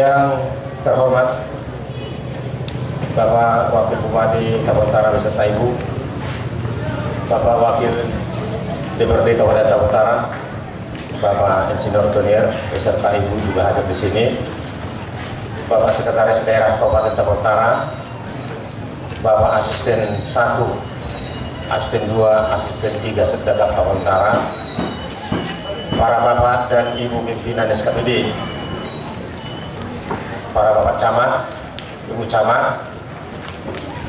Yang terhormat Bapak Wakil Bupati Tabon Utara beserta Ibu, Bapak Wakil DPRD Kabupaten Tabon Utara, Bapak Insinyur Donier beserta Ibu juga hadir di sini, Bapak Sekretaris Daerah Kabupaten Tabon Utara, Bapak Asisten 1, Asisten 2, Asisten 3 Setgagap Tabon Utara, para Bapak dan Ibu pimpinan SKPD, para Bapak Camat, Ibu Camat,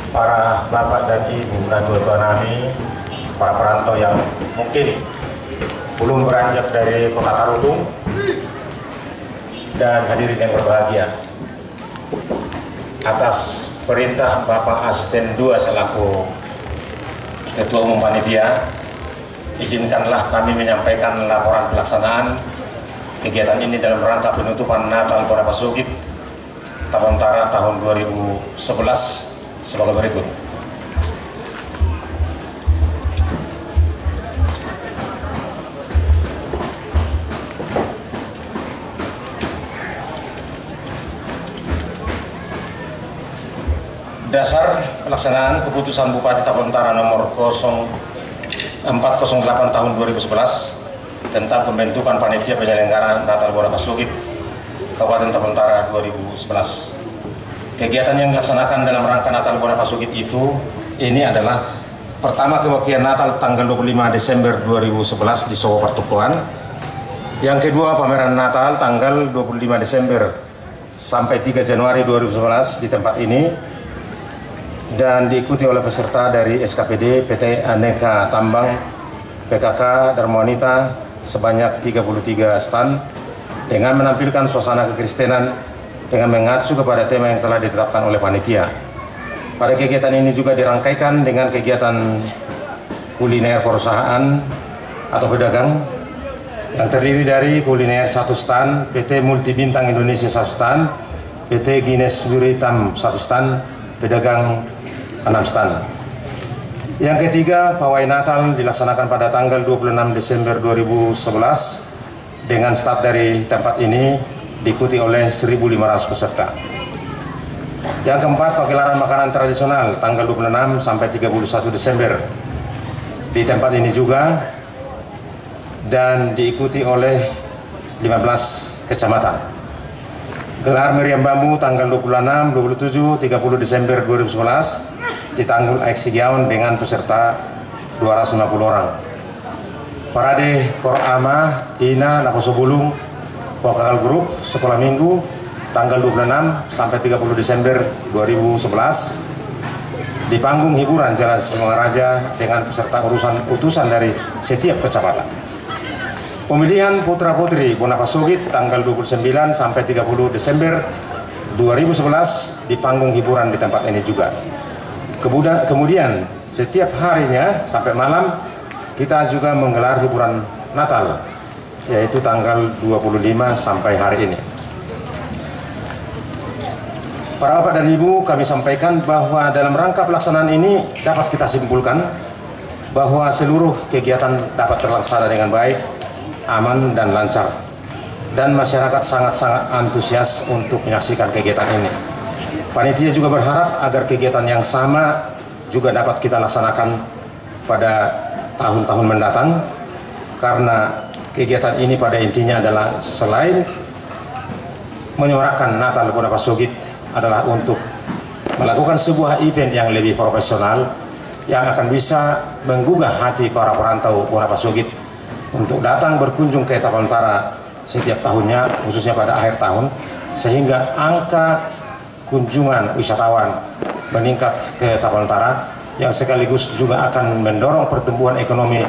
para Bapak dan Ibu Menantu Otonomi, para perantau yang mungkin belum beranjak dari Kota Tarutung, dan hadirin yang berbahagia. Atas perintah Bapak Asisten 2 selaku Ketua Umum Panitia, izinkanlah kami menyampaikan laporan pelaksanaan kegiatan ini dalam rangka penutupan Natal Bonapasugit Tabon Utara tahun 2011 sebagai berikut. Dasar pelaksanaan keputusan Bupati Tabon Utara nomor 408 tahun 2011 tentang pembentukan panitia penyelenggaraan Natal Bonapasugit Kabupaten Tabon Utara 2011. Kegiatan yang dilaksanakan dalam rangka Natal Bonapasugit ini adalah pertama kebaktian Natal tanggal 25 Desember 2011 di Sowo Partukuan. Yang kedua pameran Natal tanggal 25 Desember sampai 3 Januari 2011 di tempat ini, dan diikuti oleh peserta dari SKPD, PT Aneka Tambang, PKK, Dharma Wanita sebanyak 33 stand dengan menampilkan suasana kekristenan dengan mengacu kepada tema yang telah ditetapkan oleh panitia. Pada kegiatan ini juga dirangkaikan dengan kegiatan kuliner perusahaan atau pedagang yang terdiri dari kuliner 1 stand, PT Multi Bintang Indonesia 1 stand, PT Guinness Wiritam 1 stand, pedagang 6 stand. Yang ketiga, pawai Natal dilaksanakan pada tanggal 26 Desember 2011 dengan start dari tempat ini diikuti oleh 1.500 peserta. Yang keempat, pagelaran makanan tradisional tanggal 26 sampai 31 Desember di tempat ini juga, dan diikuti oleh 15 kecamatan. Gelar meriam bambu tanggal 26, 27, 30 Desember 2011 di Tanggul Eksigiaon dengan peserta 250 orang. Parade Korama, Ina, Naposo Bulung, Vokal Group, Sekolah Minggu, tanggal 26 sampai 30 Desember 2011 di panggung hiburan Jalan Singaraja dengan peserta utusan dari setiap kecamatan. Pemilihan Putra Putri Bonapasugit tanggal 29 sampai 30 Desember 2011 di panggung hiburan di tempat ini juga. Kemudian setiap harinya sampai malam kita juga menggelar hiburan Natal, yaitu tanggal 25 sampai hari ini. Para Bapak dan Ibu, kami sampaikan bahwa dalam rangka pelaksanaan ini dapat kita simpulkan bahwa seluruh kegiatan dapat terlaksana dengan baik, aman dan lancar, dan masyarakat sangat-sangat antusias untuk menyaksikan kegiatan ini. Panitia juga berharap agar kegiatan yang sama juga dapat kita laksanakan pada tahun-tahun mendatang, karena kegiatan ini pada intinya adalah selain menyuarakan Natal Bonapasugit adalah untuk melakukan sebuah event yang lebih profesional yang akan bisa menggugah hati para perantau Bonapasugit untuk datang berkunjung ke Tabon Utara setiap tahunnya, khususnya pada akhir tahun, sehingga angka kunjungan wisatawan meningkat ke Tabon Utara, yang sekaligus juga akan mendorong pertumbuhan ekonomi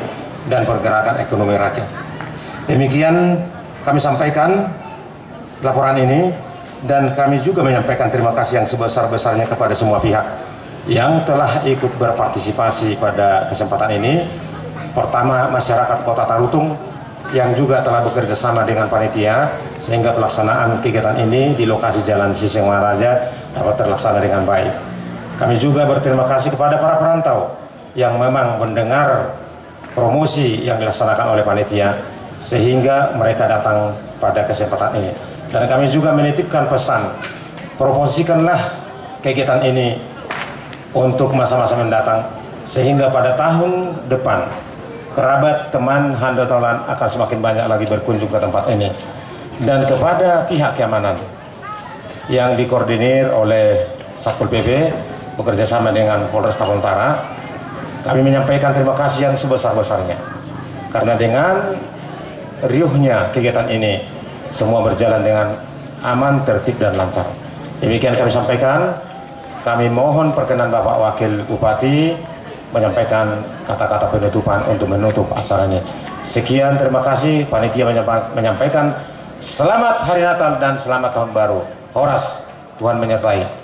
dan pergerakan ekonomi rakyat. Demikian kami sampaikan laporan ini, dan kami juga menyampaikan terima kasih yang sebesar-besarnya kepada semua pihak yang telah ikut berpartisipasi pada kesempatan ini. Pertama, masyarakat Kota Tarutung yang juga telah bekerja sama dengan panitia sehingga pelaksanaan kegiatan ini di lokasi Jalan Sisingwaraja dapat terlaksana dengan baik. Kami juga berterima kasih kepada para perantau yang memang mendengar promosi yang dilaksanakan oleh panitia sehingga mereka datang pada kesempatan ini. Dan kami juga menitipkan pesan, promosikanlah kegiatan ini untuk masa-masa mendatang, sehingga pada tahun depan kerabat, teman, handetolan akan semakin banyak lagi berkunjung ke tempat ini. Dan kepada pihak keamanan yang dikoordinir oleh Satpol PP bekerjasama dengan Polresta Utara, kami menyampaikan terima kasih yang sebesar-besarnya, karena dengan riuhnya kegiatan ini semua berjalan dengan aman, tertib, dan lancar. Demikian kami sampaikan. Kami mohon perkenan Bapak Wakil Bupati menyampaikan kata-kata penutupan untuk menutup acara ini. Sekian, terima kasih. Panitia menyampaikan selamat Hari Natal dan selamat Tahun Baru. Horas, Tuhan menyertai.